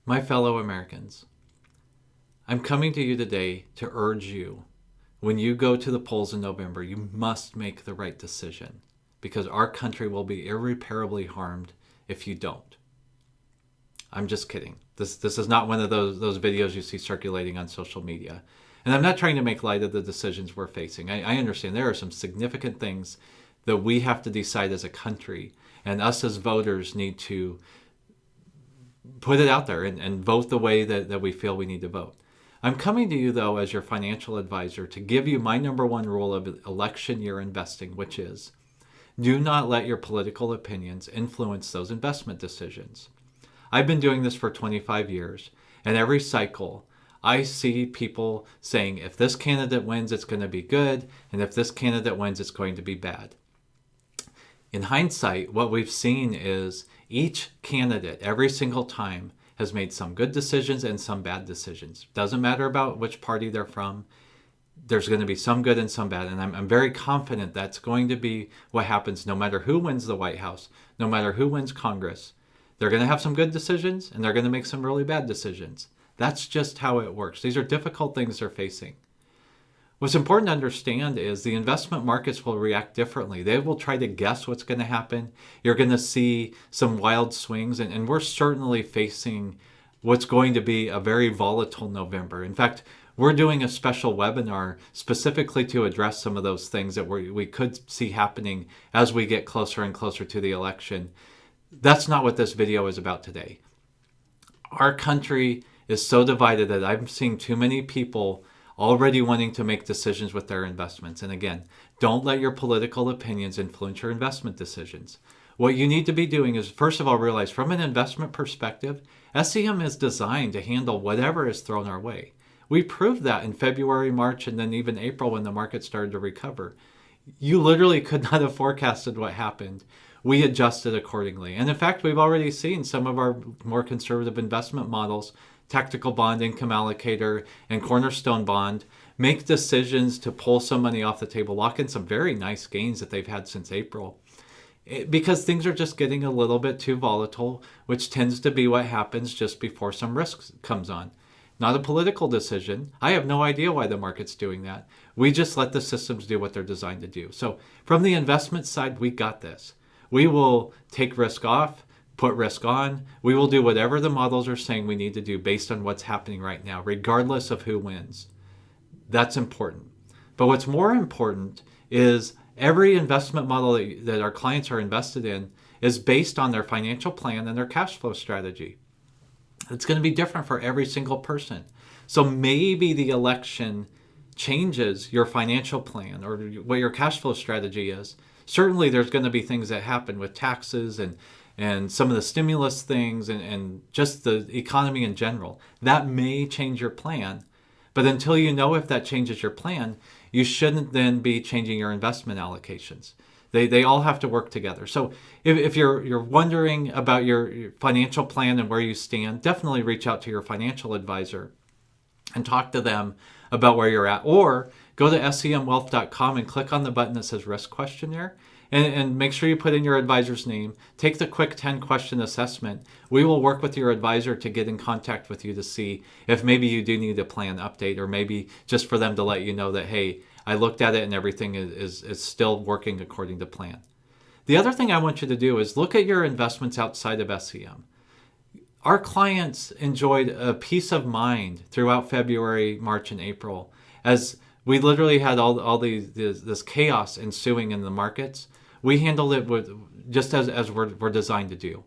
My fellow Americans, I'm coming to you today to urge you, when you go to the polls in November, you must make the right decision because our country will be irreparably harmed if you don't. I'm just kidding. This is not one of those videos you see circulating on social media. And I'm not trying to make light of the decisions we're facing. I understand there are some significant things that we have to decide as a country, and us as voters need to put it out there and vote the way that we feel we need to vote. I'm coming to you, though, as your financial advisor to give you my number one rule of election year investing, which is do not let your political opinions influence those investment decisions. I've been doing this for 25 years, and every cycle I see people saying if this candidate wins, it's going to be good, and if this candidate wins, it's going to be bad. In hindsight, what we've seen is each candidate, every single time, has made some good decisions and some bad decisions. Doesn't matter about which party they're from. There's going to be some good and some bad. And I'm very confident that's going to be what happens no matter who wins the White House, no matter who wins Congress. They're going to have some good decisions and they're going to make some really bad decisions. That's just how it works. These are difficult things they're facing. What's important to understand is the investment markets will react differently. They will try to guess what's going to happen. You're going to see some wild swings, and we're certainly facing what's going to be a very volatile November. In fact, we're doing a special webinar specifically to address some of those things that we could see happening as we get closer and closer to the election. That's not what this video is about today. Our country is so divided that I'm seeing too many people already wanting to make decisions with their investments. And again, don't let your political opinions influence your investment decisions. What you need to be doing is, first of all, realize from an investment perspective, SEM is designed to handle whatever is thrown our way. We proved that in February, March, and then even April when the market started to recover. You literally could not have forecasted what happened. We adjusted accordingly. And in fact, we've already seen some of our more conservative investment models, tactical bond income allocator and cornerstone bond, make decisions to pull some money off the table, lock in some very nice gains that they've had since April. Because things are just getting a little bit too volatile, which tends to be what happens just before some risk comes on. Not a political decision. I have no idea why the market's doing that. We just let the systems do what they're designed to do. So from the investment side, we got this. We will take risk off, put risk on. We will do whatever the models are saying we need to do based on what's happening right now, regardless of who wins. That's important. But what's more important is every investment model that our clients are invested in is based on their financial plan and their cash flow strategy. It's going to be different for every single person. So maybe the election changes your financial plan or what your cash flow strategy is. Certainly there's going to be things that happen with taxes and some of the stimulus things and just the economy in general. That may change your plan. But until you know if that changes your plan, you shouldn't then be changing your investment allocations. They all have to work together. So if you're wondering about your financial plan and where you stand, definitely reach out to your financial advisor and talk to them about where you're at. Or go to semwealth.com and click on the button that says risk questionnaire. And make sure you put in your advisor's name. Take the quick 10-question assessment. We will work with your advisor to get in contact with you to see if maybe you do need a plan update, or maybe just for them to let you know that, hey, I looked at it and everything is still working according to plan. The other thing I want you to do is look at your investments outside of SEM. Our clients enjoyed a peace of mind throughout February, March, and April as we literally had all this chaos ensuing in the markets. We handled it with just as we're designed to do.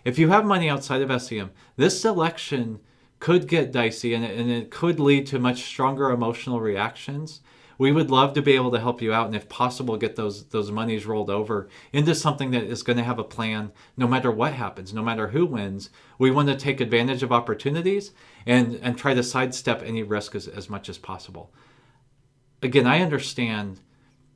If you have money outside of SEM, this election could get dicey and it could lead to much stronger emotional reactions. We would love to be able to help you out and if possible get those monies rolled over into something that is going to have a plan no matter what happens, no matter who wins. We want to take advantage of opportunities and try to sidestep any risk as much as possible. Again, I understand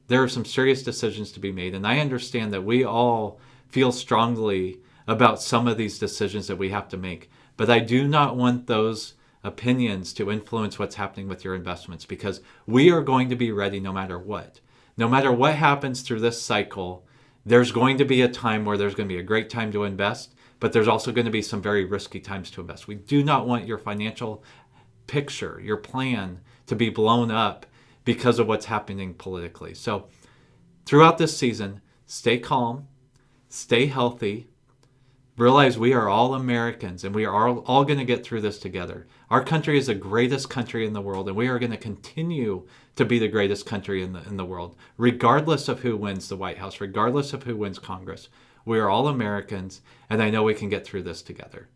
there are some serious decisions to be made, and I understand that we all feel strongly about some of these decisions that we have to make. But I do not want those opinions to influence what's happening with your investments, because we are going to be ready no matter what. No matter what happens through this cycle, There's going to be a time where there's going to be a great time to invest, but there's also going to be some very risky times to invest. We do not want your financial picture, your plan, to be blown up because of what's happening politically. So throughout this season, stay calm, stay healthy, realize we are all Americans and we are all going to get through this together. Our country is the greatest country in the world, and we are going to continue to be the greatest country in the world, regardless of who wins the White House, regardless of who wins Congress. We are all Americans, and I know we can get through this together.